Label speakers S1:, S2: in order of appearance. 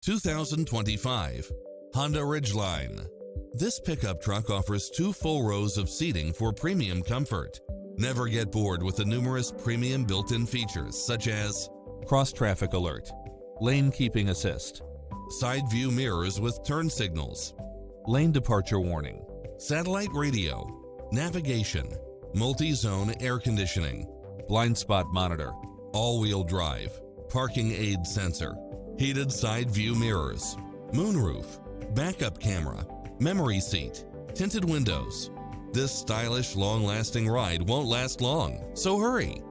S1: 2025 Honda Ridgeline. This pickup truck offers 2 full rows of seating for premium comfort. Never get bored with the numerous premium built-in features such as cross-traffic alert, lane keeping assist, side view mirrors with turn signals, lane departure warning, satellite radio, navigation, multi-zone air conditioning, blind spot monitor, all-wheel drive, parking aid sensor, heated side view mirrors, moonroof, backup camera, memory seat, tinted windows. This stylish, long-lasting ride won't last long, so hurry!